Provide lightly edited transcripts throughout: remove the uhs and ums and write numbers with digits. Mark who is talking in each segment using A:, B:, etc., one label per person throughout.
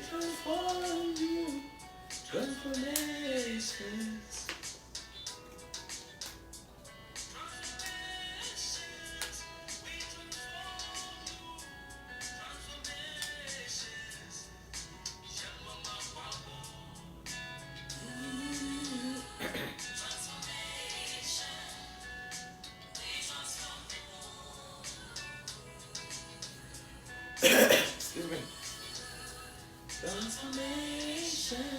A: transform you. Transformations. Excuse me. Transformation.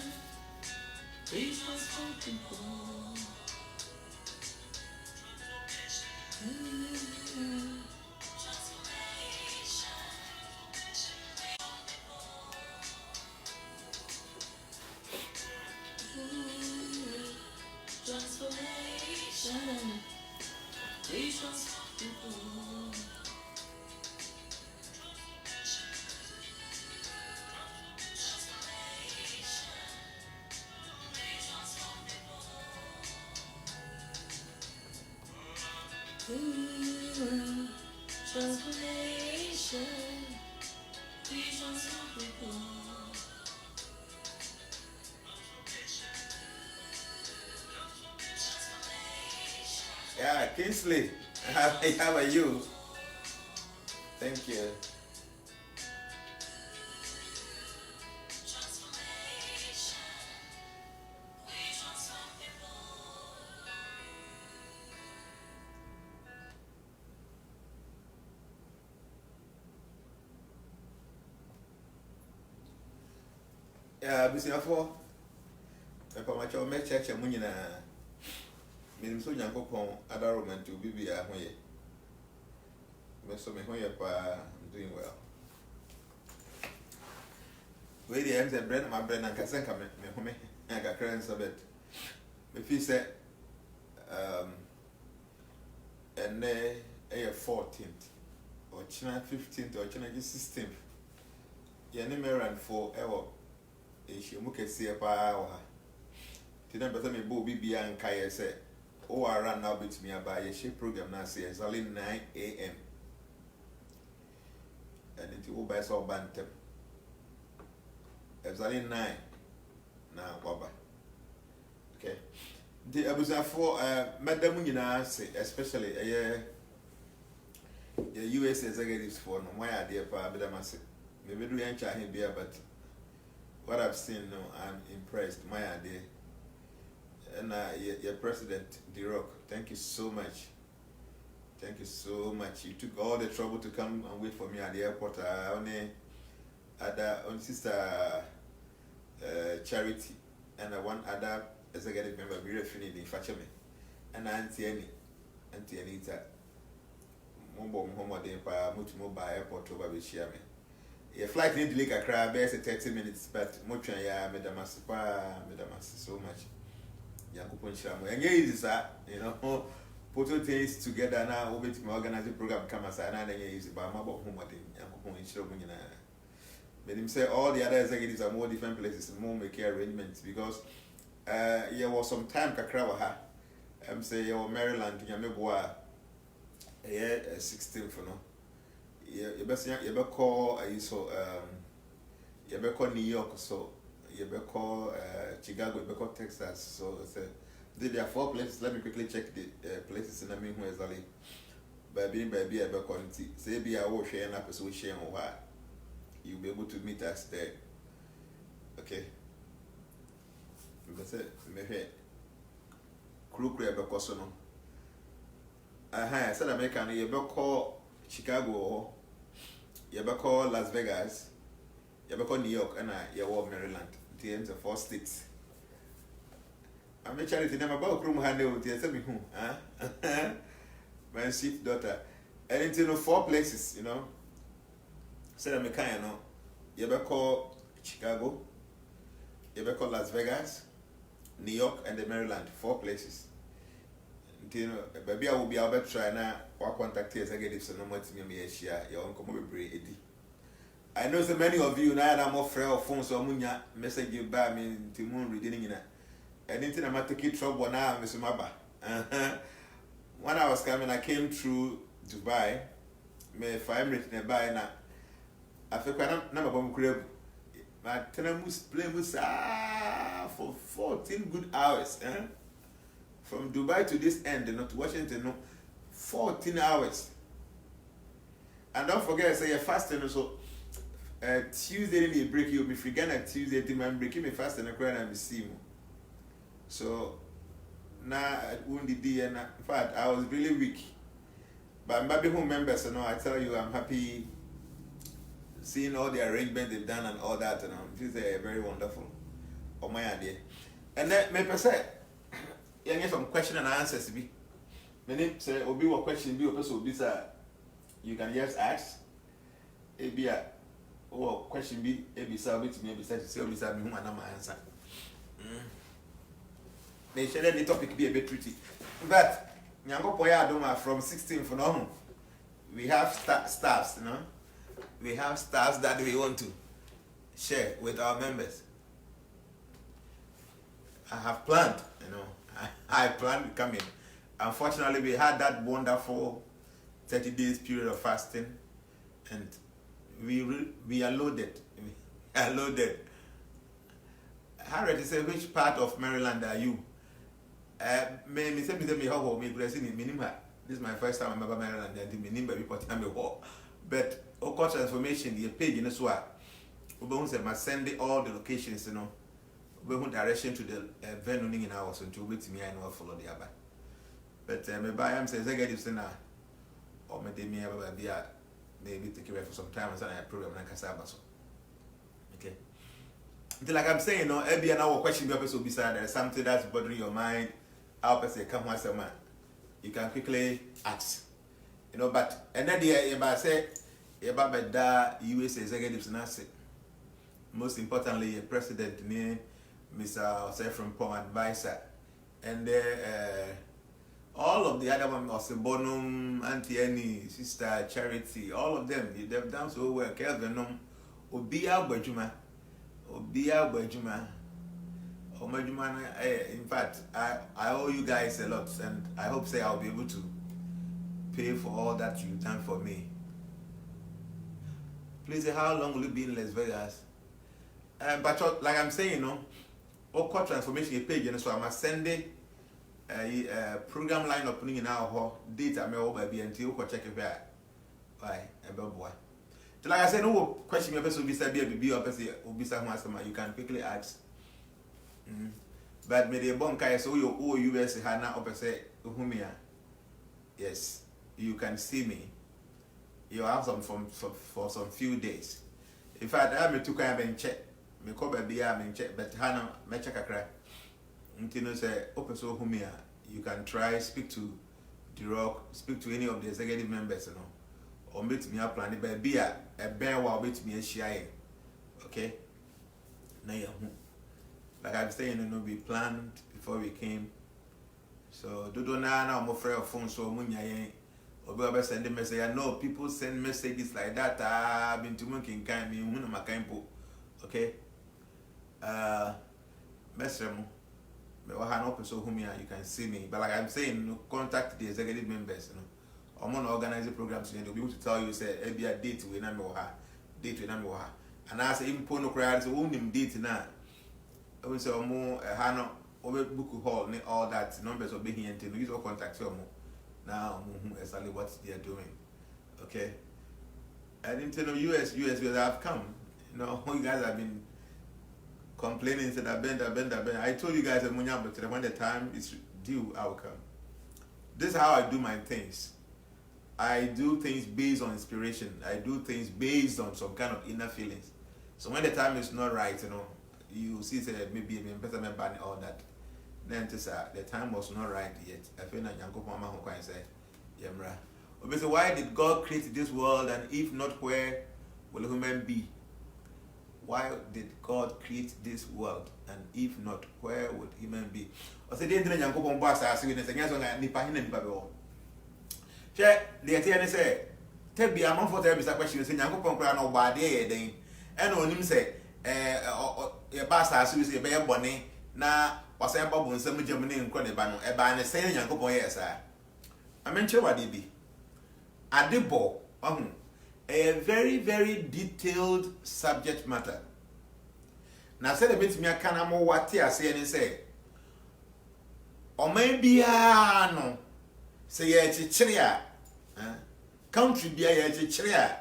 A: We transform people. Transformation. We transform people. Transformation. We transform people. Yeah, Kingsley, how are you? Thank you. Yeah, busiafo. Papa macho me cheche mu nyina. Minim so nyankopon adaroma to bibia ho ye. Me so me ho ye pa, I'm doing well. We the ends and bread my bread and kasen ka me ho me aka kran sabet. Me fi say and a 14th or China 15th or China 16th. Ye ne meran for ewo e mu kese pa wa. Ti na beta me bo bibia nka ye say o ara now bit me about ye shape program na say exactly 9 a.m. and it will by so bantem. Exactly 9 na waba. Okay. The abusa for madam nyina say especially US executives for no why are there pa bedamase. Maybe do yancha him be but what I've seen no I'm impressed my idea. And your president, D-Rock, thank you so much. Thank you so much. You took all the trouble to come and wait for me at the airport. Only sister Charity and one other executive member, we refined in Fachame. And Auntie Anita. Mombo Mohammed pa Mutimo by airport over with Shiame. Your flight need to leak a crab, there's 30 minutes, but Mucha ya Medamas so much. And easy, sir. You know, put two things together now. Over to my organizing program come as an easy, but I'm about home. But him say all the other executives are more different places, more make arrangements because there was some time Kakrawaha. Say your Maryland, Yameboa, 16th for no. You better call New York so. You call Chicago, you call Texas. So there are 4 places. Let me quickly check the places in the mean where exactly. Baby, I call it. Say be I will share an episode share on why you'll be able to meet us there. Okay. Because maybe crew because no. I said American. You call Chicago. You call Las Vegas. You call New York and you Maryland. The ends of 4 states. I'm a charity name about room handle to tell me who, my sweet daughter. And into 4 places, you know. Said I'm a kind, no. You call Chicago, you call Las Vegas, New York, and the Maryland. 4 places. You know, baby, I will be able to try now. What contact executives and no more to me share your uncle Mobile. I know so many of you now I'm more frail or phone so munya message you by me to moon reading in it. And anything I'm taking trouble now, Mr. Maba. When I was coming, I came through Dubai. Me 5 minutes nearby now. I feel quite number of crib. my tenamus play for 14 good hours. From Dubai to this end, not Washington, no, 14 hours. And don't forget, say you're fasting, so Tuesday, you break, you'll be free again Tuesday, I'm breaking me fast and I'm see you. So, now, wounded day, in fact, I was really weak. But my home members, I tell you, I'm happy seeing all the arrangements they've done and all that, and this is very wonderful. Oh, my idea. And then, maybe say, you get some question and answers. Many say, Obi, what question be, also be, sir, you can just ask. It be a question be, it be, sir, with me, be, sir, to say, me, whom I know my answer. They share the topic be a bit tricky. But, Nyango Poya Adoma from 16 for now. We have staffs, We have staffs that we want to share with our members. I have planned, I planned to come in. Unfortunately, we had that wonderful 30 days period of fasting, and we are loaded. We are loaded. Harriet say, which part of Maryland are you? This is my first time I'm ever Maryland, and but Oko Transformation, the page in the SWA, we send all the locations, we want direction to the venue in hours until wait me and follow the other. But maybe I am saying, I get it now, or maybe maybe take away for some time and I program like Casabaso. Okay. Like I'm saying, every an hour question be beside there's something that's bothering your mind. I'll say, come once a man. You can quickly ask. But and then the say about the US executives and that's it. Most importantly, a president name, Mr. From Pong advisor, and all of the other ones, also Bonum, Auntie Annie, Sister Charity, all of them, they've done so well. Kelvin, Obia Bajuma, in fact, I owe you guys a lot, and I hope say I'll be able to pay for all that you've done for me. Please say, how long will you be in Las Vegas? But like I'm saying, Oko Transformation page, so I must send a program line opening in our date. I may over be until you check it back. Why, a boy. Like I said, no question your person will be said, be or you can quickly ask. But maybe a bonkai so you owe US Hana opposite Humia. Yes, you can see me. You have some for some few days. In fact, I am to come and check. Me cover be am check, but Hana me check a crack. Until say opposite Humia, you can try speak to the Rock, speak to any of the executive members, or meet me up planning by be a bear while meet me a shy. Okay? Now like I'm saying, we planned before we came. So do now I'm afraid of phone so munya or send a message. I know people send messages like that. I've been to making kind me one of my kind. Okay? Mesremo. So you can see me. But like I'm saying, contact the executive members, I'm going to organize the programs today. They'll be able to tell you, say, every date we know her, date we know her. And I say, in Pono Crowd, so only date now. I will say, more Hano, over book hall, all that numbers of being here, use all contact you now, exactly what they are doing. Okay? I didn't tell you US have come. You guys have been complaining, said, I bend. I told you guys, but when the time is due, I will come. This is how I do my things. I do things based on inspiration. I do things based on some kind of inner feelings. So when the time is not right, you see, say, maybe a better member and all that. Then the time was not right yet. I feel like Yanko Mama who can say, Yamra. Obviously, why did God create this world, and if not, where will human be? Why did God create this world, and if not, where would human be? I said, didn't Yanko Bombas ask you, and I Nipa. Check the attorney say, tell me, I'm for therapy question, saying, Yanko Pompra no bad day, and on him say, your bastard, so you say, Bear Bonnie, now, was a bubble in some Germany and Crodebano, a ban saying Yanko Boy, sir. I mentioned what they be. A debo, a very, very detailed subject matter. na say the bit me aka na mo wate ase ni say oman bia no say ye chichire a country bia ye chichire a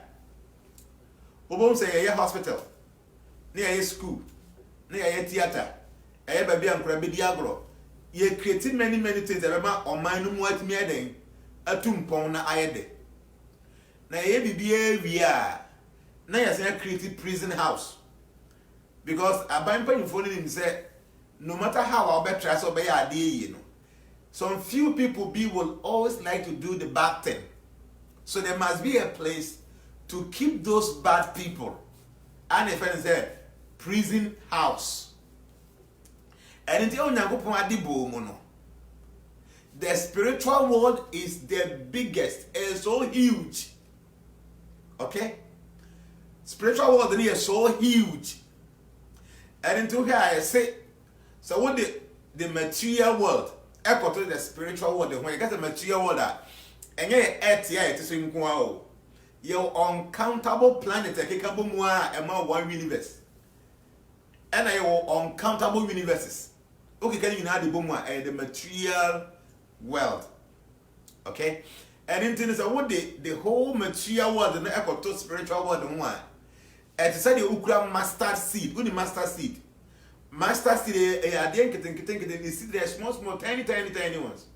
A: obom say ye hospital na ye school na ye theater ye ba bia nkura bedi agro ye create many things e be ma oman no mu atimi eden atumpon na ayede na ye bibia wi a na ye say create prison house because aban pan info him say no matter how I better so be ade you know some few people will always like to do the bad thing, so there must be a place to keep those bad people, and if I say prison house. And until Nyankopon adibo mo no, the spiritual world is the biggest, it's so huge. Okay, spiritual world is so huge, and until here I say, so what the material world echo to the spiritual world. When you get the material world and you earth here it is in your uncountable planet capable more among one universe, and your uncountable universes. Okay, can you know the boom the material world? Okay, and in things what the whole material world and echo to spiritual world and one. And to say the ukra mustard seed, what the mustard seed? Mustard seed, you see they're small, tiny ones.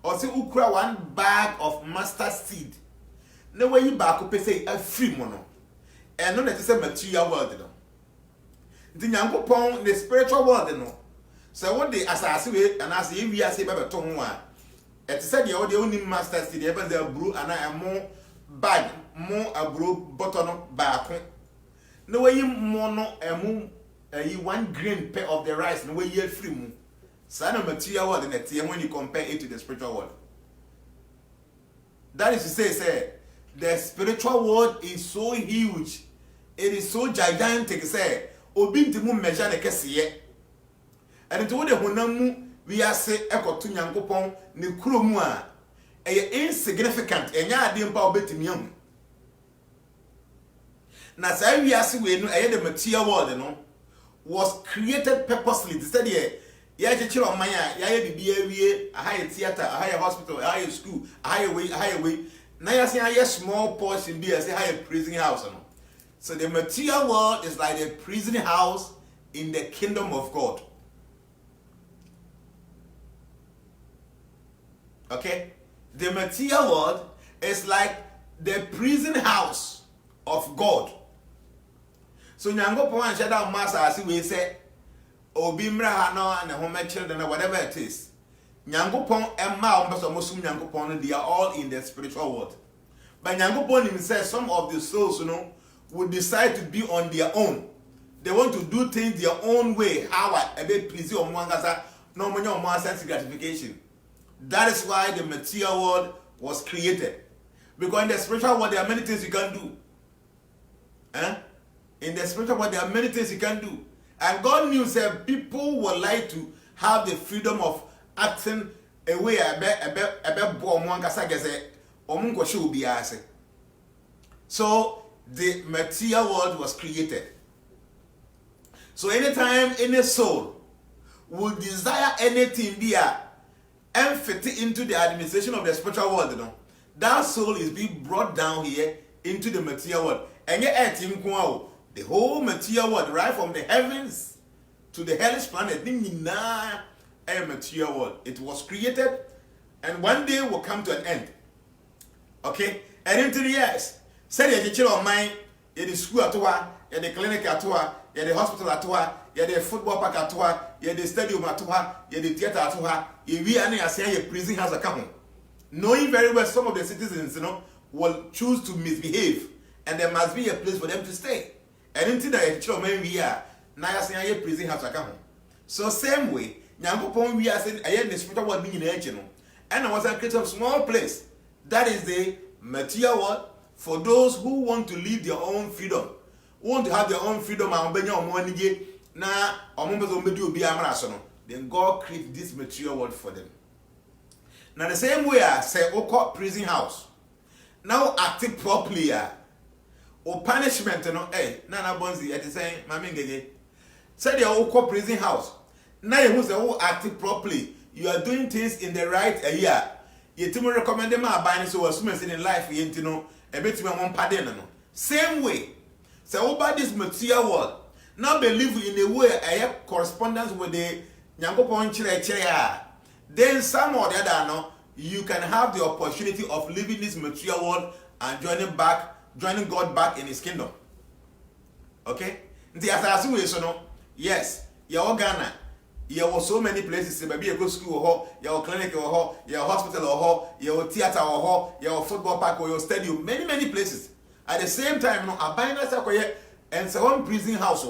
A: Or say ukra one bag of mustard seed. No way you back up say a free mono. And not that it's a material world, no. The Nyankopon, the spiritual world, no. So what they assassinate and as if we are say by tongue one. It said the only mustard seed, ever there brew and I am more bag, more a brew button back. No way you mono a moon. You 1 grain pair of the rice, no way you free moon. Son of material world in the tea when you compare it to the spiritual world. That is to say, the spiritual world is so huge, it is so gigantic, say, Obinti mu measure the kesiye. And to the Honamu, we are say, Echo to Yankopon, ni Kurumua, a insignificant, and ya dimpa obetim young. Now, say we are saying, the material world, you know. Was created purposely. To study, yeah, on my a higher theater, a higher hospital, a higher school, a higher way. Now you see a small portion be as a higher prison house. So the material world is like a prison house in the kingdom of God. Okay? The material world is like the prison house of God. So Nyankopon an shada master as we say obi mra ha no and home children or whatever it is. Nyankopon emma on person mosum Nyankopon they are all in the spiritual world. But Nyankopon himself, some of the souls, you know, would decide to be on their own. They want to do things their own way. How a bit please on one gasa no money on one sense gratification. That is why the material world was created. Because in the spiritual world there are many things you can do. In the spiritual world, there are many things you can do. And God knew that people would like to have the freedom of acting a way so the material world was created. So anytime any soul would desire anything there and fit into the administration of the spiritual world, you know, that soul is being brought down here into the material world. And yet, the whole material world, right from the heavens to the hellish planet, a material world. It was created and one day will come to an end. Okay? And into the years, say the teacher of mine, the school at Toa, the clinic at Toa, the hospital at Toa, the football park at Toa, the stadium at Toa, the theater at Toa, we are saying a prison has a come. Knowing very well some of the citizens, you know, will choose to misbehave, and there must be a place for them to stay. And until the children we are, now saying a prison has a come. So same way, Nyankopon we are saying I am the spiritual world being in the and I was a created a small place. That is the material world for those who want to live their own freedom, who want to have their own freedom and then God created this material world for them. Now the same way I say prison house. Now acting properly or punishment, you know, hey, Nana Bonzi at the same Mamingege. Say they are called prison house. Now you say oh acting properly. You are doing things in the right year. You to recommend them buying so as soon as in life you know a bit one pardon no. Same way. So about this material world. Now believe in a way I have correspondence with the Nyankopon chire. Then some or the other no, you can have the opportunity of living this material world and joining God back in his kingdom. Okay? The as we so no, yes, your Ghana. There were so many places, maybe you go school, your clinic, your hospital, your theater, your football park, or your stadium, many places. At the same time, no, a binary and so one prison house,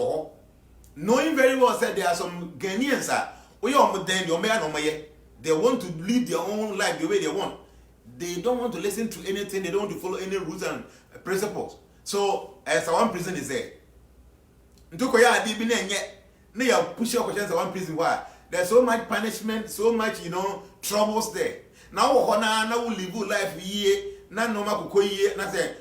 A: knowing very well said there are some Ghanaians, they want to live their own life the way they want. They don't want to listen to anything, they don't want to follow any rules and principles. So, as one prison is there. Push your questions at one prison why there's so much punishment, so much troubles there. Now now we live life ye na no ma kuko ye na say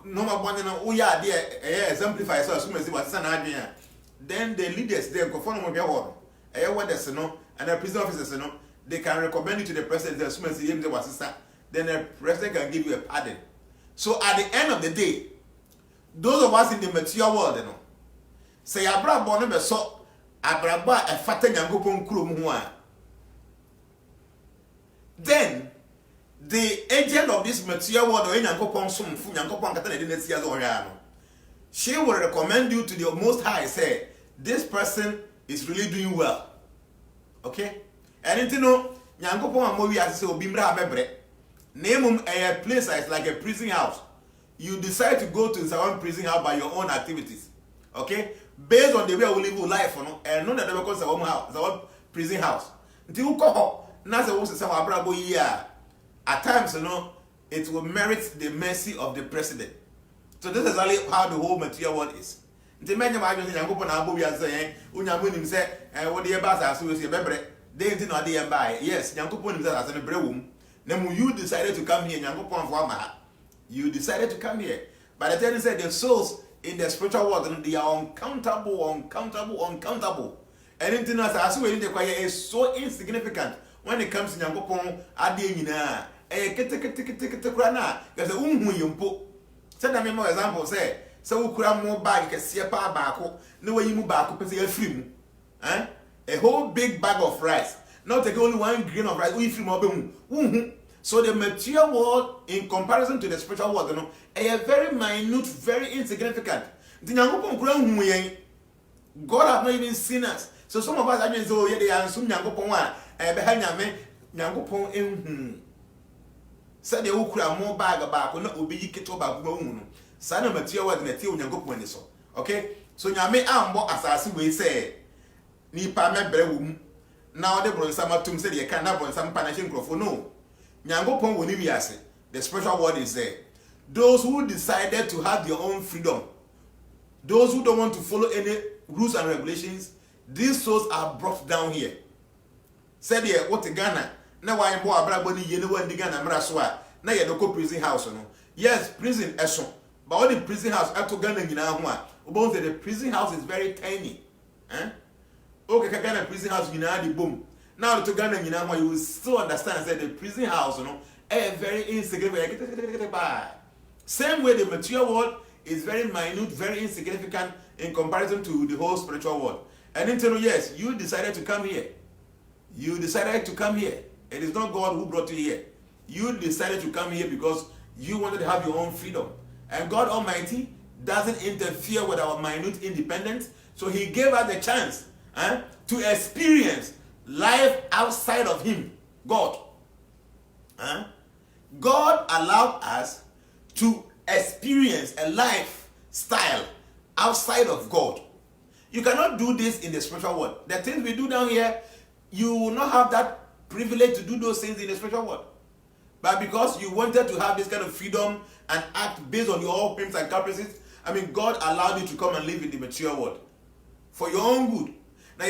A: no ma bone na we are there exemplify so as soon as what san adwen. Then the leaders there go for no be ho what no and the prison officers no they can recommend you to the president as soon as he was sister. Then the president can give you a pardon. So at the end of the day, those of us in the material world say abra born be so abraba e fata Nyankopon kurom ho a. Then the agent of this material world or Nyankopon somfu Nyankopon kata na de nasi azo hwa no, she will recommend you to the Most High, say this person is really doing well. Okay? And you know Nyankopon amowi ase obi mra abebre name a place is like a prison house. You decide to go to some prison house by your own activities. Okay? Based on the way we live life, and none of them because our house, our prison house. Until you call na say we say abrabo year. At times, it will merit the mercy of the president. So this is exactly how the whole material world is. The many of us Nyankopon na abo wi say unyamo nim say what the bas as we say bebre they did not dey buy. Yes, Nyankopon nim say as an brewum. Now you decided to come here, Nyankopon for ama. You decided to come here. But the thing said the souls in the spiritual world, they are uncountable. Anything else as we in the choir is so insignificant when it comes to Nyankopon ade nyina. Krana, there's a yumpo. Send a more example, say, so we cram more bag, can see a pa bako, no way you move back, a free. A whole big bag of rice. Not take only one grain of rice, we free more. So the material world, in comparison to the spiritual world, are very minute, very insignificant. God has not even seen us. So some of us are saying, "Oh, yeah, they are some Nyankopon one. Behind Nyame, Nyankopon said they will cry more bag about not will be kito back moon. Son material world na tiu Nyankopon so. Okay, so Nyame ambo asasi we say ni pa me brewum. Now the bro some tum say they can have some panashin crofo no. Nyankopon will be as the spiritual world is there. Those who decided to have their own freedom, those who don't want to follow any rules and regulations, these souls are brought down here. Said here, what Ghana? Now I am more abraboni yene wa ndi Ghana mra so a na ye doko prison house no. Yes, prison eson. But all the prison house ato Ghana nyina ho a, obon say the prison house is very tiny. Okay, Ghana prison house nyina di boom. Now to Ghana nyina ho you will still understand that the prison house very insignificant. Same way the material world is very minute, very insignificant in comparison to the whole spiritual world. And until yes, you decided to come here. You decided to come here. It is not God who brought you here. You decided to come here because you wanted to have your own freedom. And God Almighty doesn't interfere with our minute independence. So he gave us the chance to experience life outside of him, God. God allowed us to experience a lifestyle outside of God. You cannot do this in the spiritual world. The things we do down here, you will not have that privilege to do those things in the spiritual world. But because you wanted to have this kind of freedom and act based on your own whims and caprices, God allowed you to come and live in the material world for your own good. Now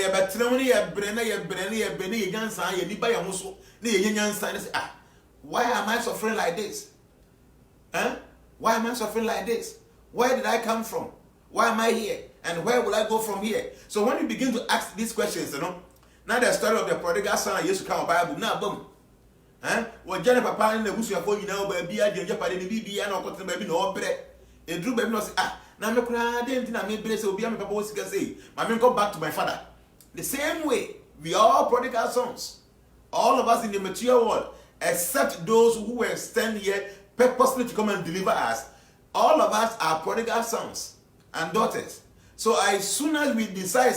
A: why am I suffering like this? Why am I suffering like this? Where did I come from? Why am I here? And where will I go from here? So when you begin to ask these questions, now the story of the prodigal son used to come Bible, now boom. What Jenna Papa in the bush of you know, baby, I didn't Japan, baby, and all cotton baby, no bread. A drew baby, no say, now I'm crying, didn't I make brace, will be a papa was going to say, my man, go back to my father. The same way, we are all prodigal sons. All of us in the material world, except those who were standing here purposely to come and deliver us. All of us are prodigal sons and daughters. So as soon as we decide,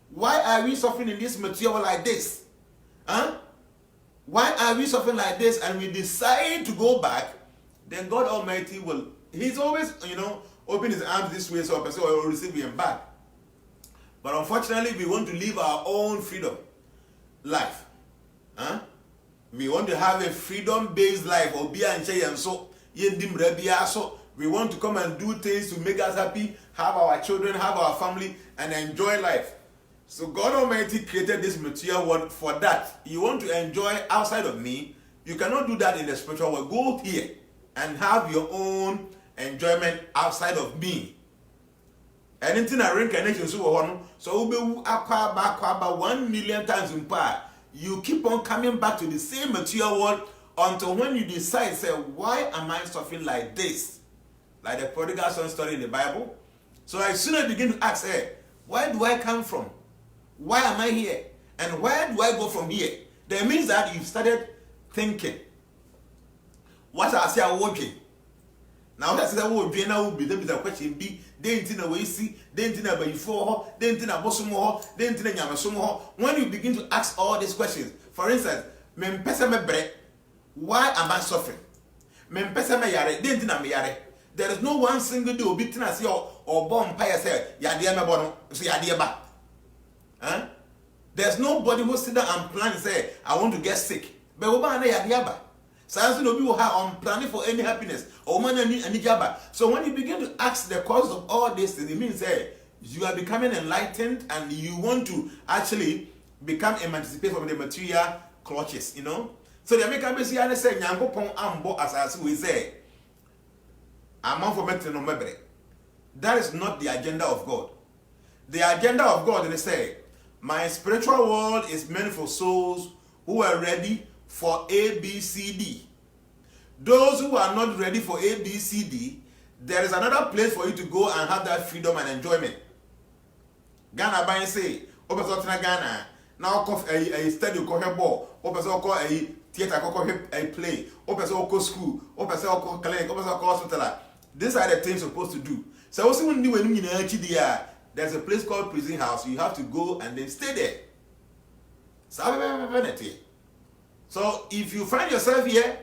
A: why are we suffering in this material like this? Why are we suffering like this? And we decide to go back, then God Almighty will, He's always, open His arms this way so a person will receive Him back. But unfortunately, we want to live our own freedom life. We want to have a freedom-based life. We want to come and do things to make us happy, have our children, have our family, and enjoy life. So God Almighty created this material world for that. You want to enjoy outside of me, you cannot do that in the spiritual world. Go here and have your own enjoyment outside of me. Anything a reincarnation so we acquire 1 million times in power. You keep on coming back to the same material world until when you decide, say, why am I suffering like this? Like the prodigal son story in the Bible. So as soon as I begin to ask, where do I come from? Why am I here? And where do I go from here? That means that you've started thinking. What I say, I'm working. Now that's the word Jnana will be the question be they didn't know see, they didn't know before, they didn't know Bosumo, they didn't know Yamasumo. When you begin to ask all these questions, for instance, why am I suffering? There is no one single day beating us or bomb pie say, Yadia so Yadia. There's nobody who sit down and plan and say, I want to get sick. But Yadiaba. So I'm planning for any happiness or money any job. So when you begin to ask the cause of all this things, it means you are becoming enlightened and you want to actually become emancipated from the material clutches, So the American say, Nyango Pong Ambo as we say, I'm for no memory. That is not the agenda of God. The agenda of God, they say, my spiritual world is meant for souls who are ready for A, B, C, D. Those who are not ready for A, B, C, D, there is another place for you to go and have that freedom and enjoyment. Ghana by say, Ghana, now a study ball, a theater, a play, school, clinic, hospital. These are the things you're supposed to do. So also when you there's a place called prison house, you have to go and then stay there. So if you find yourself here,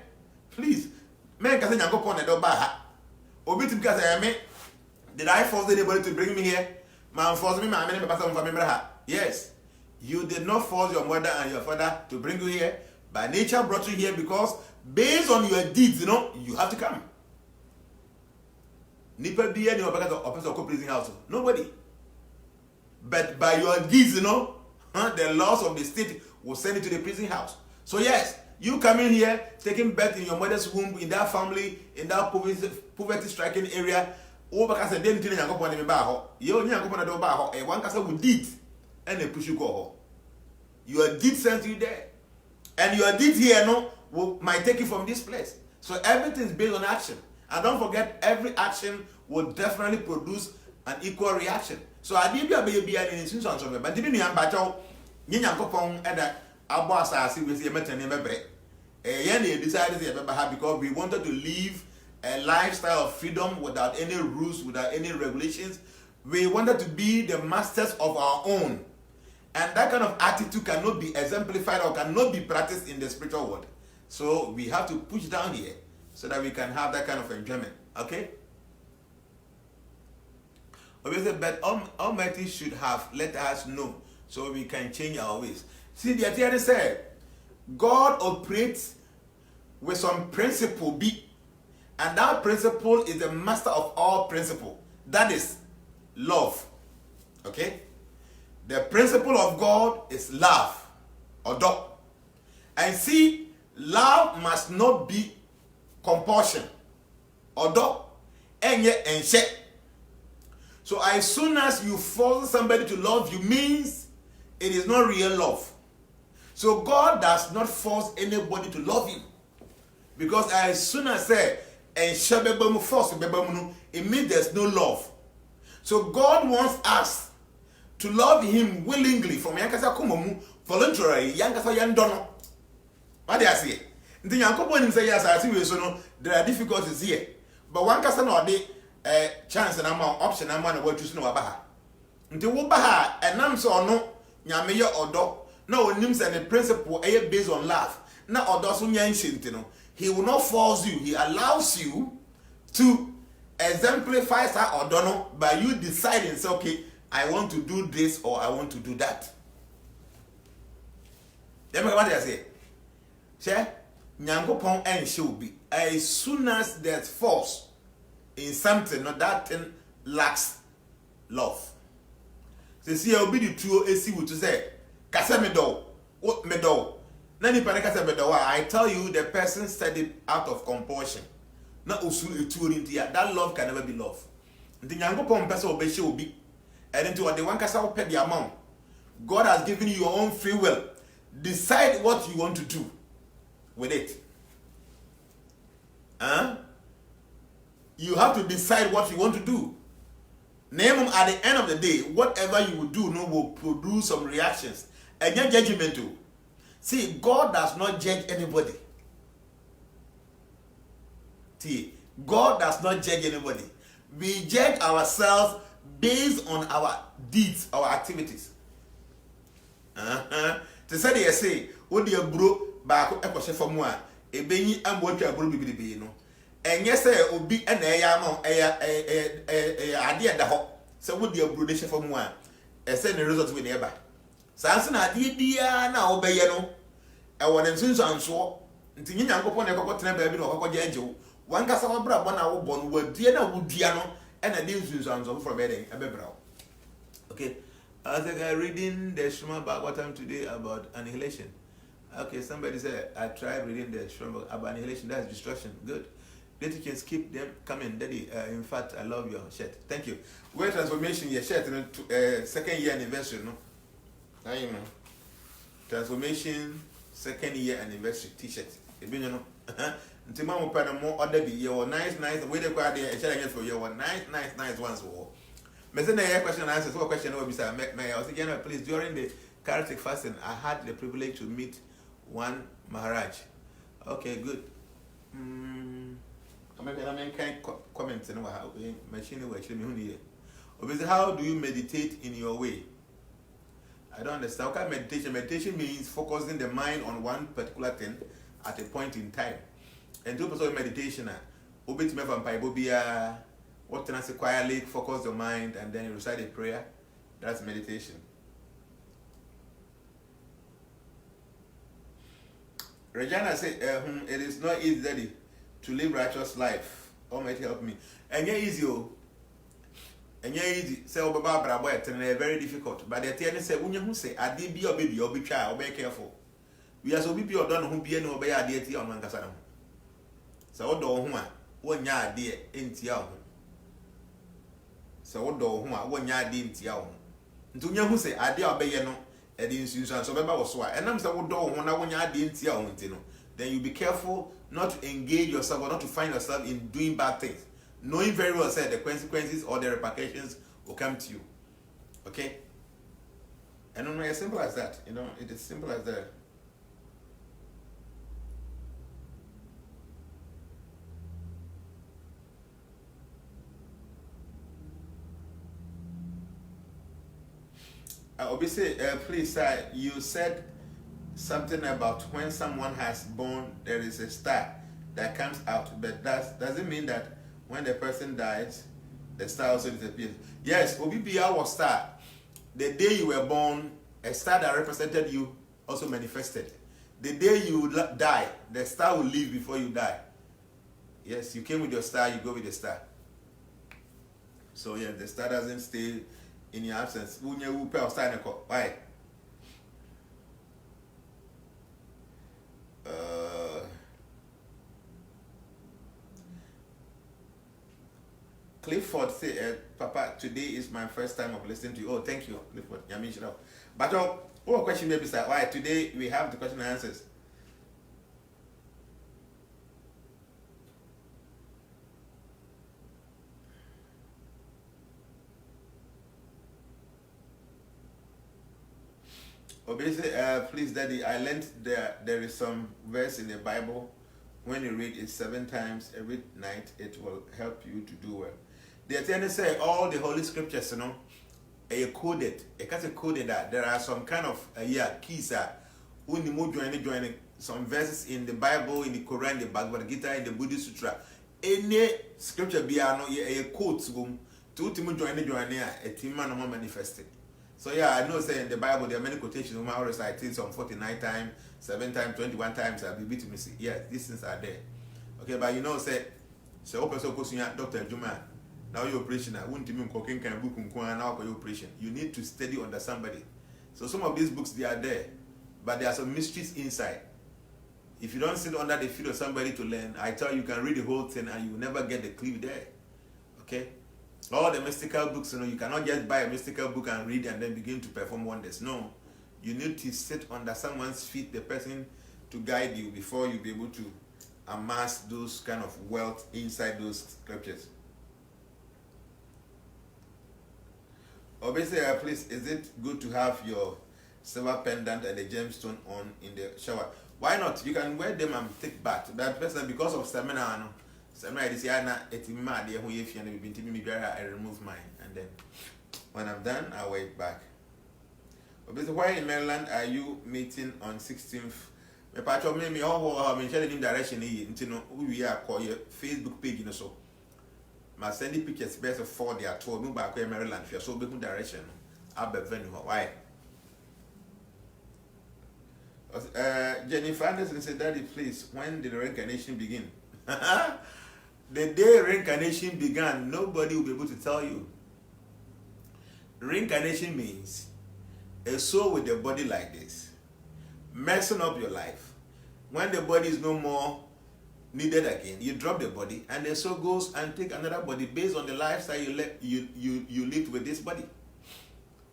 A: please, men can say go upon the door baha. Obitim because did I force anybody to bring me here? Man force me, my family. Yes, you did not force your mother and your father to bring you here. By nature brought you here because based on your deeds, you have to come. Nipper be any of prison house. Nobody. But by your deeds, the laws of the state will send you to the prison house. So yes, you coming here, taking birth in your mother's womb, in that family, in that poverty-stricken area, because they didn't tell you upon the bar. You only go on the bar, and one person will deed, and they push you go. Your deed sent you there, and your deed here might take you from this place. So everything is based on action, and don't forget, every action will definitely produce an equal reaction. So I did be a baby and institutions of it, but didn't you have battle? Because we wanted to live a lifestyle of freedom without any rules, without any regulations. We wanted to be the masters of our own. And that kind of attitude cannot be exemplified or cannot be practiced in the spiritual world. So we have to push down here so that we can have that kind of enjoyment. Okay? Obviously, but Almighty should have let us know so we can change our ways. See, the idea said, God operates with some principle and that principle is the master of all principle. That is love. Okay? The principle of God is love or dog. And see, love must not be compulsion or dog. And yet and shit. So as soon as you force somebody to love you means it is not real love. So God does not force anybody to love you. Because as soon as I say, it means there's no love. So God wants us to love Him willingly from yankasa kumomu voluntarily yankasa yandono. What do I say? The Yankopon say yes, I see we so no there are difficulties here. But one kasa no de chance and amount option and man what choose no abaha. Nti wo baha enam so no nyame ye odo na onim say the principle based on love. Na odo so nyanshenti no. He will not force you. He allows you to exemplify that odono by you deciding, say, okay, I want to do this or I want to do that. Let me what I say. Say, Nyankopon and should be. As soon as there's force in something, no, that thing lacks love. So see, I'll be the true AC to say, Kasa medo, what medo. I tell you, the person said it out of compulsion. That love can never be love. The Yankopon person will be. And into what the one kasa pay the amount. God has given you your own free will. Decide what you want to do with it. You have to decide what you want to do. Name them at the end of the day, whatever you will do will produce some reactions. And your judgment too. See, God does not judge anybody. See, God does not judge anybody. We judge ourselves based on our deeds, our activities. To say they say, what do you bro back a question for more? A benny and what you are bro be no. And yes, obi and a idea the hop. So what do you bro for more? A send the results with nearby. Sanson idea now obey no. I want them since I'm so. Until you go upon a cotton baby or a angel. One castle bra 1 hour born were Diana would Diano and a deal sounds from bedding a bebrow. Okay. I think I'm reading the Shema Bhagavatam today about annihilation. Okay, somebody said I tried reading the Shema about annihilation. That's destruction. Good. Daddy can skip them. Come in, Daddy. In fact, I love your shirt. Thank you. Where transformation your shirt second year anniversary, no? I know. Transformation second year anniversary T-shirt. You know. Until Mama Pana more other be your nice way to go out there and share again for your nice ones. Messenger question and answers. What question will be said? May I was again, please, during the Kartik fasting, I had the privilege to meet one Maharaj. Okay, good. I can't comment on how machine will actually me. Obviously, how do you meditate in your way? I don't understand. What kind of meditation? Meditation means focusing the mind on one particular thing at a point in time. And 2% meditation, obit me from Paibobia, what can I say quietly, focus your mind, and then you recite a prayer. That's meditation. Regina said, it is not easy, Daddy, to live righteous life. Almighty help me. And yeah, easy, and yeah, easy. Say, oh, Baba, boy, it's very difficult. But the thing is, when you say, I did be your baby, or be child, or be careful. We are so be or done who be any obey a deity on Mancasano. So, what do one yard dear in Tiao? So, what do one yard in Tiao? To you who say, I dare obey no, and the institution, so Baba was why. And I'm so, what do one yard in Tiao? Then you be careful not to engage yourself or not to find yourself in doing bad things. Knowing very well said the consequences or the repercussions will come to you. Okay? And it's as simple as that. You know, it is simple as that. Obviously, please, sir, you said something about when someone has born, there is a star that comes out, but does it mean that when the person dies, the star also disappears? Yes, Obibia was star. The day you were born, a star that represented you also manifested. The day you die, the star will leave before you die. Yes, you came with your star, you go with the star. So yeah, the star doesn't stay in your absence. Why? Clifford say, Papa, today is my first time of listening to you. Oh, thank you, Clifford. But what question maybe sir? Why today we have the question and answers. Obviously, please, Daddy, I learned there is some verse in the Bible. When you read it 7 times every night, it will help you to do well. They tend to say all the Holy Scriptures, you know, are coded. It can't coded that there are some kind of keys joining some verses in the Bible, in the Quran, the Bhagavad Gita, in the Buddhist Sutra. Any scripture be a quotes boom to join a team man manifested. So yeah, I know say in the Bible there are many quotations. I recite it some 49 times, 7 times, 21 times. I'll be beating me. Yes, these things are there. Okay, but you know, say open so goes Dr. Juma. Now you're operation. I wouldn't even cooking can book now your operation. You need to study under somebody. So some of these books they are there, but there are some mysteries inside. If you don't sit under the feet of somebody to learn, I tell you, you can read the whole thing and you will never get the clue there. Okay? All the mystical books, you know, you cannot just buy a mystical book and read and then begin to perform wonders. No. You need to sit under someone's feet, the person to guide you before you be able to amass those kind of wealth inside those scriptures. Obviously, please, is it good to have your silver pendant and the gemstone on in the shower? Why not? You can wear them and take bath. But person, because of seminar, I remove mine, and then when I'm done, I wear it back. Obviously, why in Maryland are you meeting on 16th? Me patcho me I'm sharing direction here. We are call your Facebook page, you know so. My sending pictures best of 4 they are told me back in Maryland. If you're so big direction, I'll be venue. Why? Jennifer Anderson said, Daddy, please, when did the reincarnation begin? The day reincarnation began, nobody will be able to tell you. Reincarnation means a soul with a body like this, messing up your life. When the body is no more needed again, you drop the body, and the soul goes and take another body based on the lifestyle you lived with this body.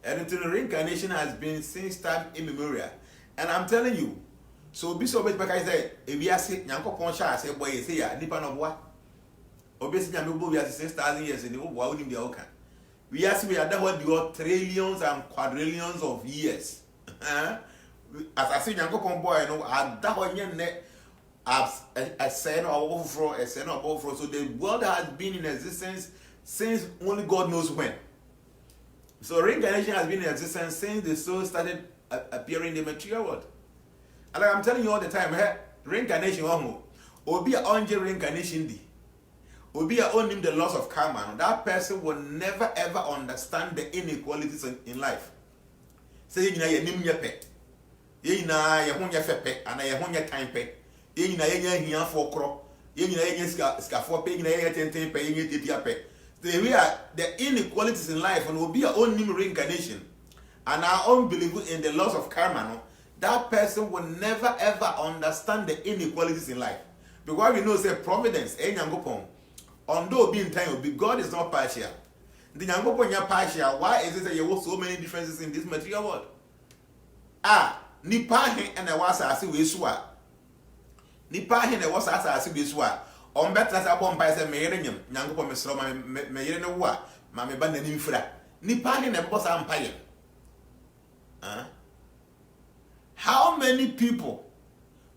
A: And until reincarnation has been since time immemorial. And I'm telling you, so be so much back I say, if you say, Yanko Poncha, say, boy, say, ya, Nipan of what? Obviously, we are 6,000 years in the world in the ocean. We are that what you are trillions and quadrillions of years. As I say, Yanko Ponboy, I know, that one net as a sen or overflow, a sen or overflow. So the world has been in existence since only God knows when. So reincarnation has been in existence since the soul started appearing in the material world. And like I'm telling you all the time, hey, reincarnation or be a reincarnation di. Or be only the loss of karma. That person will never ever understand the inequalities in life. Say you know you nim your pet. You know you want your pet and you want your time pet. You know you here for crop. You know you for pay, you know you 10 pay, you get pet. The inequalities in life and will be our own reincarnation. And our own belief in the laws of karma, that person will never ever understand the inequalities in life. Because we know say providence, although being time, God is not partial. The Nyangopon partial. Why is it that you have so many differences in this material world? Nipa and the wasa we swa. Nipa and the wasa we swa. On better as I won't buy some Mayerium, Nyangopon Mesro, Mayerin wa, Mamma Bandan Infra. Nipa and the boss empire. How many people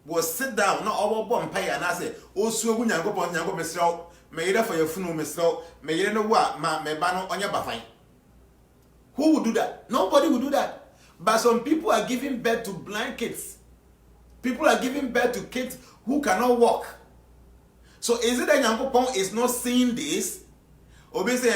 A: will sit down, not over one pay and I say, oh, so when you go on your mesro, may you for your funeral mesro, may you know what, may ban on your buffet. Who would do that? Nobody would do that. But some people are giving birth to blind kids. People are giving birth to kids who cannot walk. So is it that Yankopon is not seeing this? Obviously,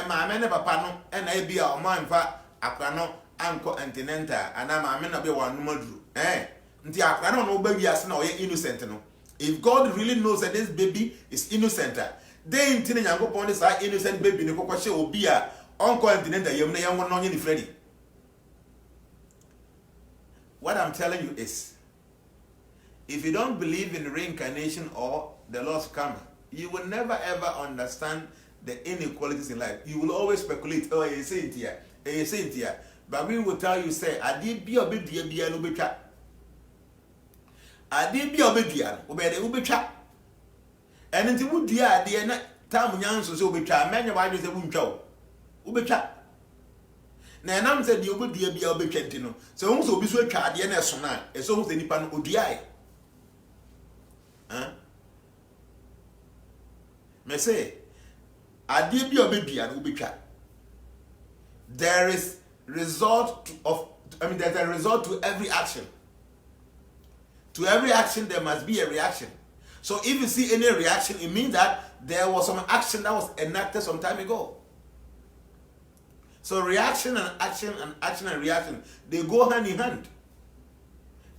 A: my man never pano, and I be a man for Akano. Uncle Antinenta, and I'm a be one module. I don't know, baby, as no innocent. No. If God really knows that this baby is innocent, then intending young upon this innocent baby, the Cocoche will be a Uncle Antinenta, young one on Freddy. What I'm telling you is, if you don't believe in reincarnation or the lost karma, you will never ever understand the inequalities in life. You will always speculate, oh, you say it here, you say it here. But we will tell you, say, I did be a bit dear, be a little bit trap. I did be a bit dear, obey the ubi trap. And into wood dear, dear, time young so be trap, many why is a wound show. Ubi trap. Now, I'm said you would be a bit gentino. So also be so card, the NS, it's almost any pan ODI. Me say, I did be a baby and will be cat. There is result there's a result to every action. To every action, there must be a reaction. So if you see any reaction, it means that there was some action that was enacted some time ago. So reaction and action and reaction, they go hand in hand.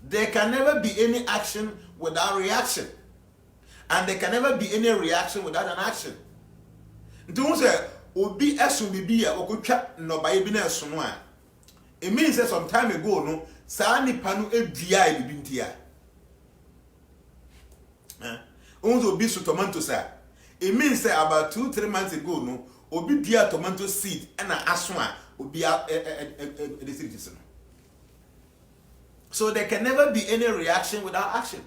A: There can never be any action without reaction. And there can never be any reaction without an action. Don't say, Obi Esubibi, Okucha, no by Ebina Sunwa. It means that some time ago, no, Sani Panu Edia Bibintia. Unzo Bisu tomato, sir. It means that about 2-3 months ago, no, Obi Dia tomato seed and an aswa will be a citizen. So there can never be any reaction without action.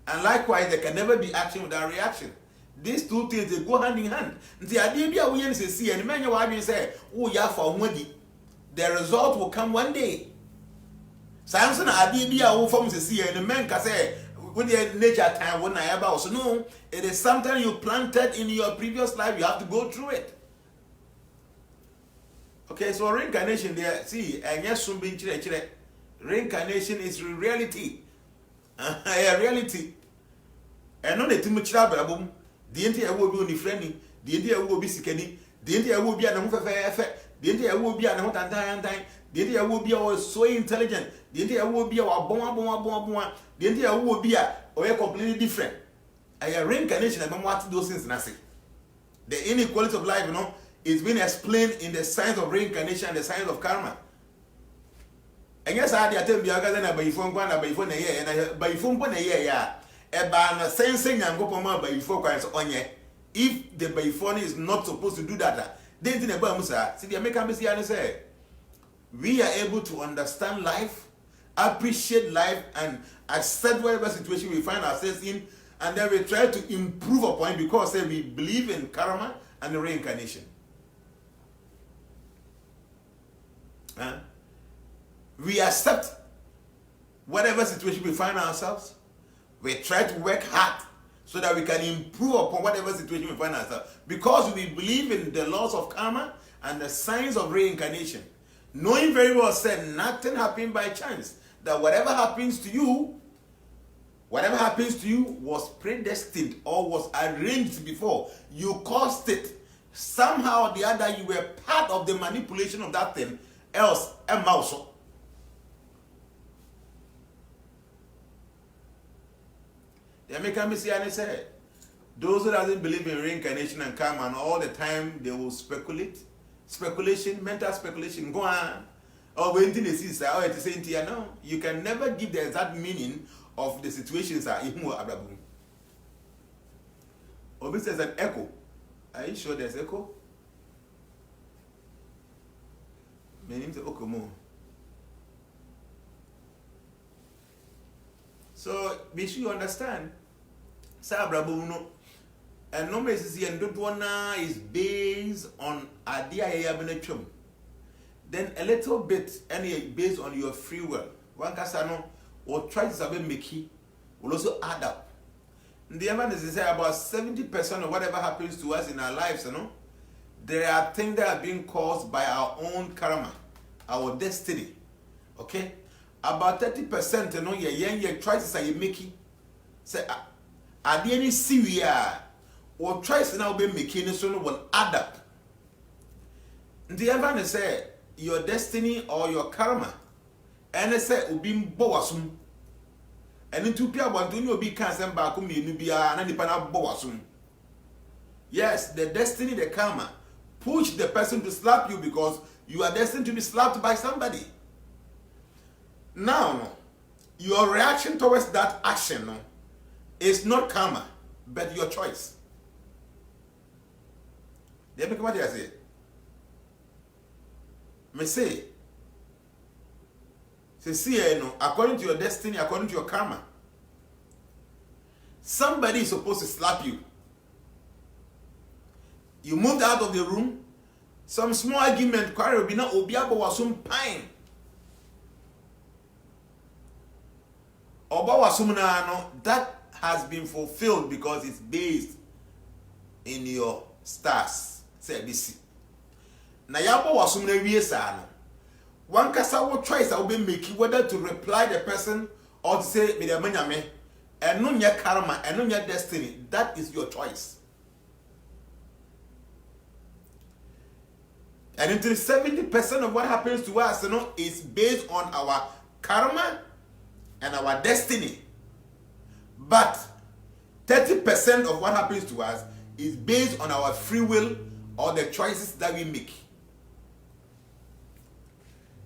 A: And likewise, there can never be action without reaction. These two things, they go hand in hand. The idea we see, and many of say, oh, yeah, for one day. The result will come one day. Samson, idea who forms the sea, and the man can say, when the nature time, when I about. So, no, it is something you planted in your previous life, you have to go through it. Okay, so reincarnation there, see, and yes, soon being reincarnation is reality. A reality. And not the much trouble. The entire will be only friendly, the entire will be sickly, the entire will be an effect, the entire will be an time, the entire will be so intelligent, the entire will be our bomb, the entire will be a completely different. A reincarnation, I don't want those things. Nothing. The inequality of life, is being explained in the science of reincarnation and the science of karma. And yes, I tell you, I got by phone, a year, and by phone, a year, yeah. Eba sensing and go by before on ye. If the Bayphone is not supposed to do that, then the Bamusa, see the American say, we are able to understand life, appreciate life, and accept whatever situation we find ourselves in, and then we try to improve upon it because we believe in karma and reincarnation. We accept whatever situation we find ourselves. We try to work hard so that we can improve upon whatever situation we find ourselves. Because we believe in the laws of karma and the science of reincarnation. Knowing very well said nothing happened by chance. That whatever happens to you was predestined or was arranged before. You caused it. Somehow or the other you were part of the manipulation of that thing. Else, a mouse. The American Messiah said, those who doesn't believe in reincarnation and karma, and all the time they will speculate. Speculation, mental speculation, go on. Or when it is saying, no, you can never give the exact meaning of the situations. Obi says an echo. Are you sure there's echo? My name is Okomo. So be sure you understand. Sabrabuno and no message and Dudwana is based on idea yabenechum. Then a little bit and based on your free will. One casano or try to sabe meki will also add up. The evidence is about 70% of whatever happens to us in our lives, there are things that are being caused by our own karma, our destiny. Okay? About 30%, you try to say Mickey. Say, are there any Syria or try to now be making so will add up? The evidence say your destiny or your karma, and they say ubim boasum. And in 2 people want to be cancer back and the boasum. Yes, the destiny, the karma, push the person to slap you because you are destined to be slapped by somebody. Now, your reaction towards that action is not karma, but your choice. They make what I say. Me say, see, according to your destiny, according to your karma, somebody is supposed to slap you. You moved out of the room, some small argument, that has been fulfilled because it's based in your stars. Say this. Na yabo wasumna wiesa no. One kasa wo choice I will be making whether to reply the person or to say me the manyame. And no your karma, and no your destiny. That is your choice. And until 70% of what happens to us, is based on our karma and our destiny. But 30% of what happens to us is based on our free will or the choices that we make.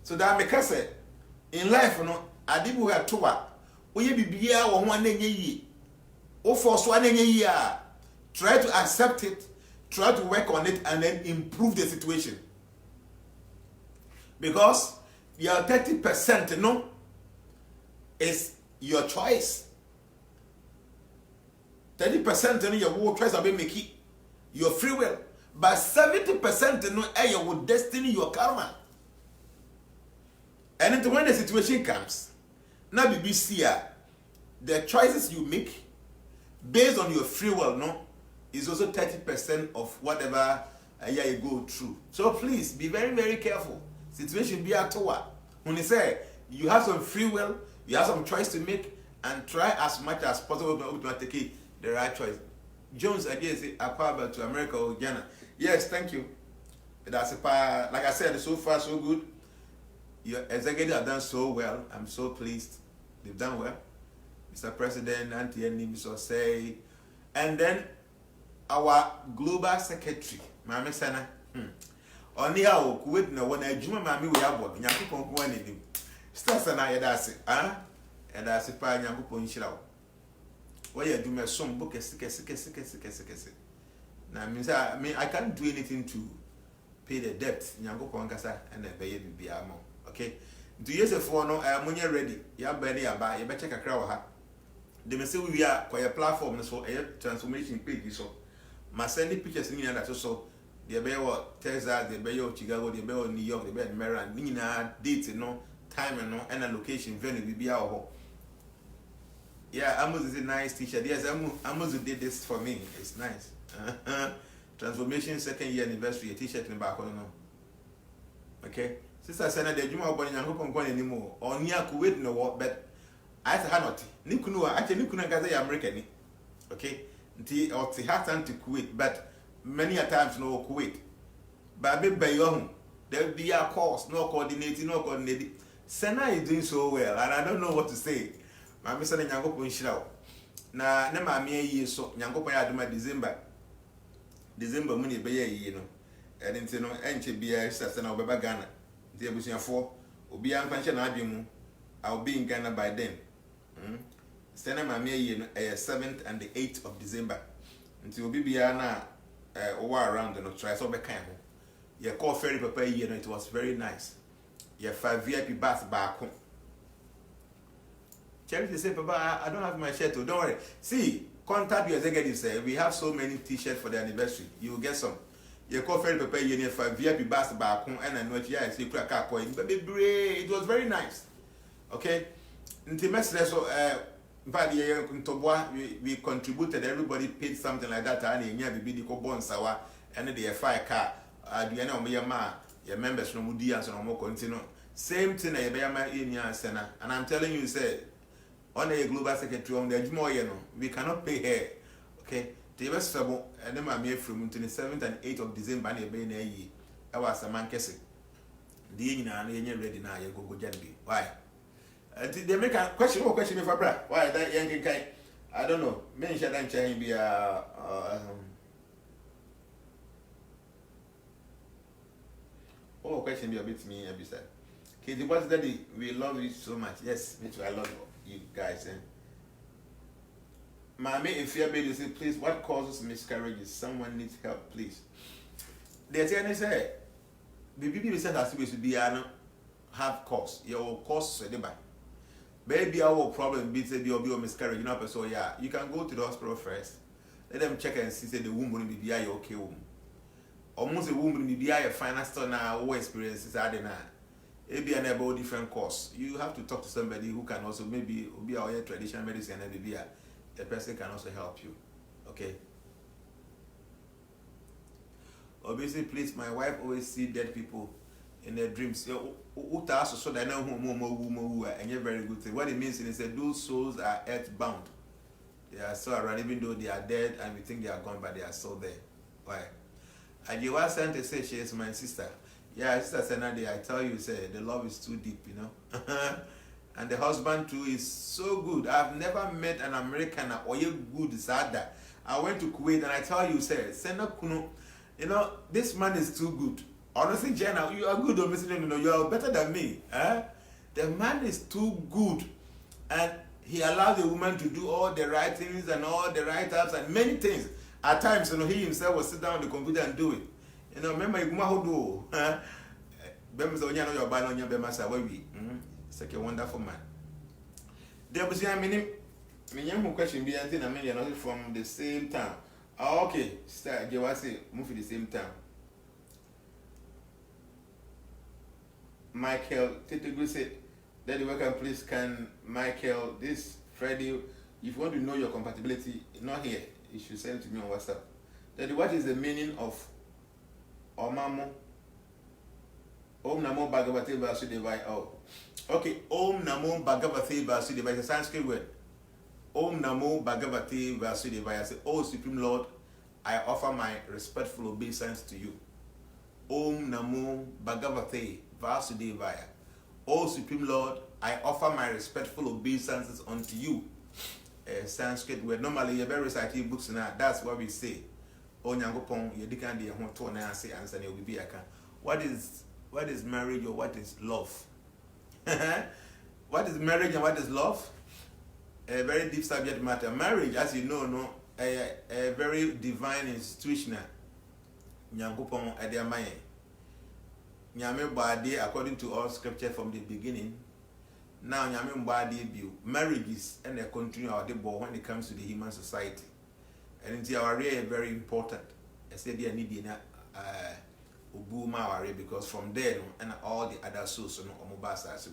A: So that make us say, in life, adibu ha towa, oye bibia wo ho anenye yi. O force one anenye try to accept it, try to work on it, and then improve the situation. Because your 30% is your choice. 30% your choice will make your free will. But 70% your destiny, your karma. And when the situation comes, now BBC, the choices you make based on your free will, is also 30% of whatever you go through. So please be very, very careful. Situation be at what? When you say you have some free will, you have some choice to make, and try as much as possible to take the right choice. Jones idea is acquire to America or Jnana. Yes, thank you. That's like I said, so far so good. Your executives have done so well. I'm so pleased. They've done well. Mr. President, Auntie Mr. Say, and then our global secretary, Mama Sana. Only how Kuwait no one a Juma Mammy we have what Yankupon one in him. Stars and I that's and that's a pa Yankupon Shilao. Why you do my son book a sick. Now I can't do anything to pay the debt, Yankupon Casa and the baby be amo. Okay? 2 years before no when you're ready, you better about you better check a crowd. They may say we are quite a platform so a transformation page so my sending pictures in that also. The Bay Texas, the Bay of Chicago, the Bay of New York, the Bay of Maryland, Nina, dates, time and a location, venue will be our home. Yeah, Amos is a nice t-shirt. Yes, Amos did this for me. It's nice. Transformation 2nd year anniversary, a t-shirt in the back. Okay? Sister said that you might want to anymore. Or near Kuwait no what, but I said, not. Nikunu, actually, Nikuna Gaza American. Okay? Or Tihatan to Kuwait, but many a times no Kuwait. But by your home, there will be a course, no coordinating, no coordinating. Sena is doing so well, and I don't know what to say. My Mr. Yango Punshao. Na nema me so Yango Payaduma December money be and into no enche be a sister now Baba Ghana. The Abusian 4 will be an pension adium. I'll be in Ghana by then. Sena my 7th and the 8th of December. Until be around and try so back. Your call ferry papa it was very nice. Your 5 VIP bus back home. Charity say, Papa, I don't have my shirt. Don't worry. See, contact your executive. Say we have so many T-shirts for the anniversary. You will get some. Your call ferry papa your 5 VIP bus back home and I know see car coin. But it was very nice. Okay. Intimacy so we contributed, everybody paid something like that, and you have the cobon sour, and the fire car. Do you know your members no mudi and no more continue. Same thing I bear in your center, and I'm telling you, say, on a global secretary on the more, we cannot pay her. Okay, the best trouble, and then I'm here from 27th and 8th of December, and a year. I was a man kissing. The Jnana ready now, you go Janbi. Why? They make a question if I brought. Why that young guy? I don't know. Men shall then change be question be a bit me a bit. Katie, what's daddy? We love you so much. Yes, me too. I love you guys. Mommy, if you're baby, say please, what causes miscarriages? Someone needs help, please. They say, BBB said has to be have course. Your course so by. Baby, our problem be say be miscarriage. You know, so yeah, you can go to the hospital first. Let them check and see say the womb will be okay womb. Almost a womb will be a final store now. What experiences are there now? It be an about different course. You have to talk to somebody who can also maybe be our traditional medicine and maybe a person can also help you. Okay. Obviously, please, my wife always see dead people in their dreams. So that now and you're very good thing. What it means is that those souls are earthbound. They are still around, even though they are dead and we think they are gone, but they are still there. Why? And you were sent to say she is my sister. Yeah, sister said, I tell you, say the love is too deep, you know. And the husband too is so good. I've never met an American or you good sada. I went to Kuwait and I tell you, say, Sena Kuno, you know, this man is too good. Honestly, Jnana, you are good, no, you are better than me. The man is too good. And he allows the woman to do all the right things and all the right ups and many things. At times, you know, he himself will sit down on the computer and do it. You know, remember, it's like a wonderful man. There was a minute, question from the same town. Oh, okay, start, give us a move to the same town. Michael, Tete said, Daddy, welcome, please. Can Michael, this Friday, if you want to know your compatibility, not here, you should send it to me on WhatsApp. Daddy, what is the meaning of Omamo? Om Namo Bhagavate Vasudevaya. Oh, okay. Om Namo Bhagavate Vasudevaya. It's a Sanskrit word. Om Namo Bhagavate Vasudevaya. Say, oh Supreme Lord, I offer my respectful obeisance to you. Om Namo Bhagavate Vasudevaya. Oh Supreme Lord, I offer my respectful obeisances unto you. Sanskrit word. Normally, you very recite books now. That's what we say. Oh Nyangopon, you can't be a home and say answer will be a can. What is marriage or what is love? What is marriage and what is love? A very deep subject matter. Marriage, as you know, a very divine institution. Nyangopon Adiamaye. Nyame Badi, according to all scripture from the beginning. Now Nyame Badi view. Marriages and they continue our debate when it comes to the human society. And it's our area very important. I said they need because from there and all the other souls no omobasa so.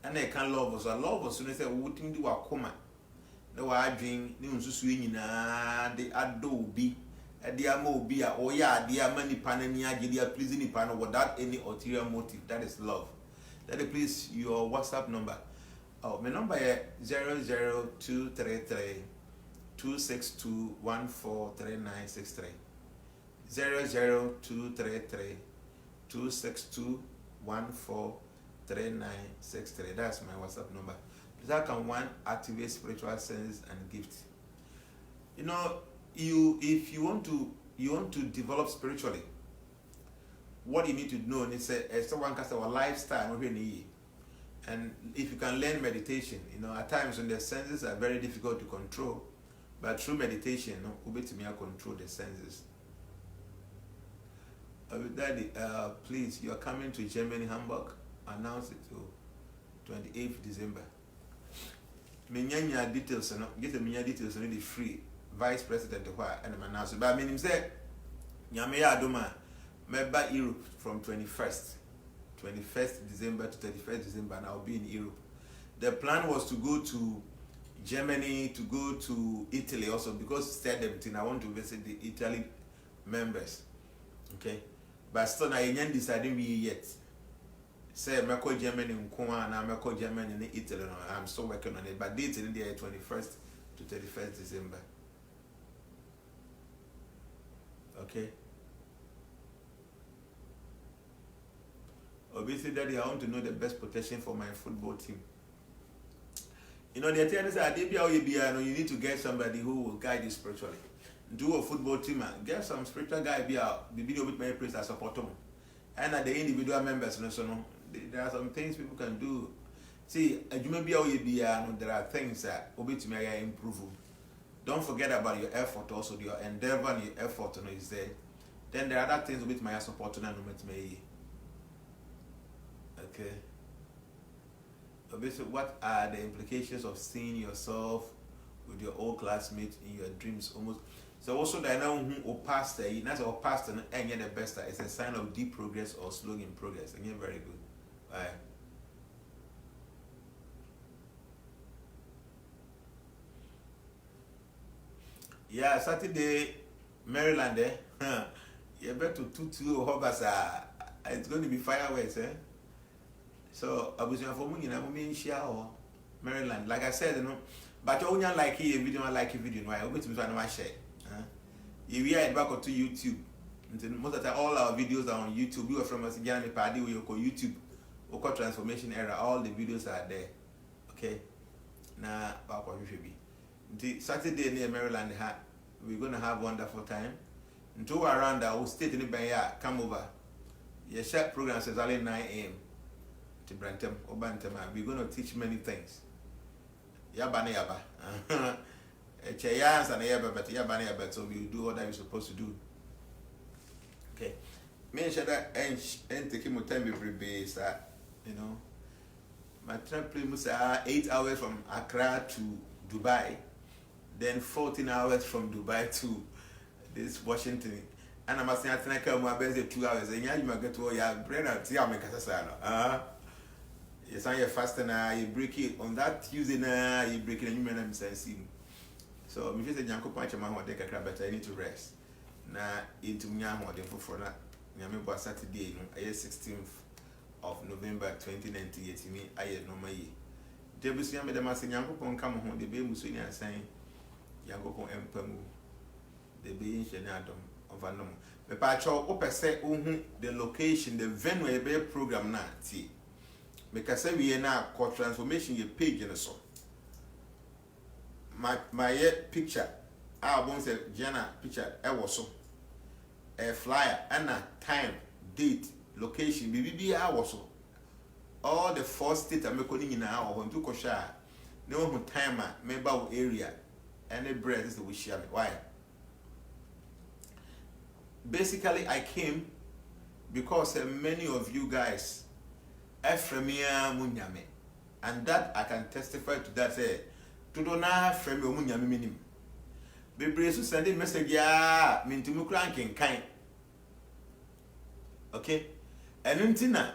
A: And they can love us. Love us, so they say we think do akoma. No adwin ne nsusu nyina de adobi e ama obi a oya de ama nipa na ni age de please nipa no without any ulterior motive. That is love. That is please your WhatsApp number. Oh, my number is 00233 262143963. 00233 262143963. That's my WhatsApp number. Please, how can one activate spiritual sense and gifts? You know, if you want to develop spiritually, what you need to know is someone can say our lifestyle, and if you can learn meditation, you know, at times when the senses are very difficult to control, but through meditation, you know, control the senses. Daddy, please, you are coming to Germany, Hamburg. Announce it to 28th December. Minya details, get the minya details, the free vice president and I'm announcing. But I mean, say, Nyamea Adoma, member Europe from 21st December to 31st December, and I'll be in Europe. The plan was to go to Germany, to go to Italy also, because Saturday I want to visit the Italy members. Okay, but still I ain't decided me yet. Say I call Germany in Kuan and I call Germany in Italy. I'm still working on it, but dates in the 21st to 31st December. Okay. Obviously, Daddy, I want to know the best protection for my football team. You know, the tennis you need to get somebody who will guide you spiritually. Do a football team, get some spiritual guy be video with my place as support them. And at the individual members, there are some things people can do. See, there are things that will be to me improve. Don't forget about your effort also, your endeavor and your effort is there. Then there are other things with my support and with me. Okay. Obviously, what are the implications of seeing yourself with your old classmates in your dreams almost? So also that now who pastor, not or pastor and get the best. It's a sign of deep progress or slow in progress. And you're very good. Right. Yeah, Saturday, Maryland, you better to Hobasa. It's going to be fireworks, eh? So I was for me, in Maryland. Like I said, but you only like a video, why? I'm going to share. If we are back to YouTube, most of the time all our videos are on YouTube. We are from Jnana party, we call YouTube, we call Transformation Era. All the videos are there. Okay. Now, back on YouTube. The Saturday near Maryland, we're going to have a wonderful time. Until around our state in the Bay, come over. Your short program says only 9 a.m. to Brantam or Bantama. We're going to teach many things. Yabba yabba. Chayans and yabba, but yabba yabba. So we do what I'm supposed to do. Okay. Mention that and take him time every base. My train was 8 hours from Accra to Dubai, then 14 hours from Dubai to this Washington. And I'm saying I come my best 2 hours. And you might get to your brain and see how make a yes, I'm fasting now. You break it on that Tuesday now. You break it and you may not sense. So if you say Janko Punch, my one take a crab, but I need to rest. Now into Nyamo for that. Nyame Saturday, 16th of November 2098. Me, I had no my. Debussy made the master Yankopon come home, the baby Musuni and saying Yankopon Empemu, the being Shenadom of Anom. The patcho open say, the location, the venue, a program now, see. Because we are now called Transformation, your page in the soul. My picture, I won't say Jnana picture, I was so. A flyer, and a time, date, location, BBB, I was so. All the 4 states I'm calling in our home to Kosha. No one timer, member area, and the bread is the wish. Why? Basically, I came because many of you guys, Ephraimia Munyame, and that I can testify to that. Say, to do not Ephraimia Munyame minim. Be brave to send a message, yeah, mean to me cranking kind. Okay, and untina.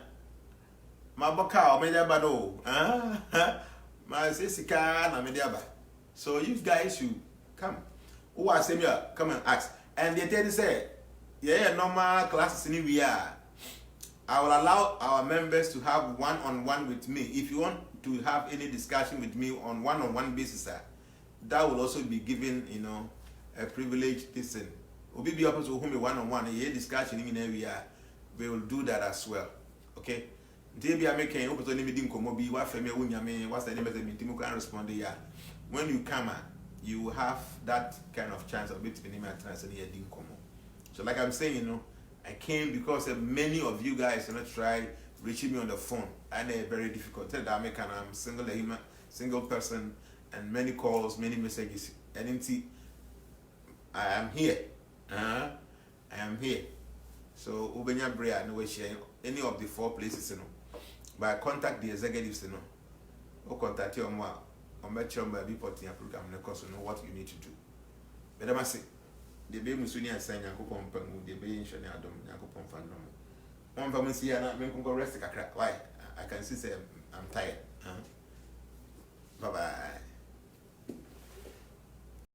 A: My boka media bado, my sister na media ba. So you guys should come. Who are saying come and ask. And they tell you say, yeah, normal classes in we are. I will allow our members to have one-on-one with me. If you want to have any discussion with me on one-on-one basis, that will also be given, a privilege. Listen, we'll be able to hold me one-on-one. A discussion in area, we will do that as well. Okay. Debi American, open to limiting Komobi, what family Wunyame, what's the name of the meeting? You can respond here. When you come, you will have that kind of chance of between him and Tanzania Dinkomo. So, like I'm saying, I came because many of you guys try reaching me on the phone, and they're very difficult. Tell the American I'm single person, and many calls, many messages. And I am here. I am here. So, Ubenya Brea, no way share any of the 4 places, But contact the executives, or contact your mom, or make sure by reporting a program, because you know what you need to do. But I must say, the baby Musuni and San Yakupon Pengu, the baby in Shanadom, Yakupon Fandom. One family see, and I'm going to rest a crack. Why? I can see, say, I'm tired. Bye bye.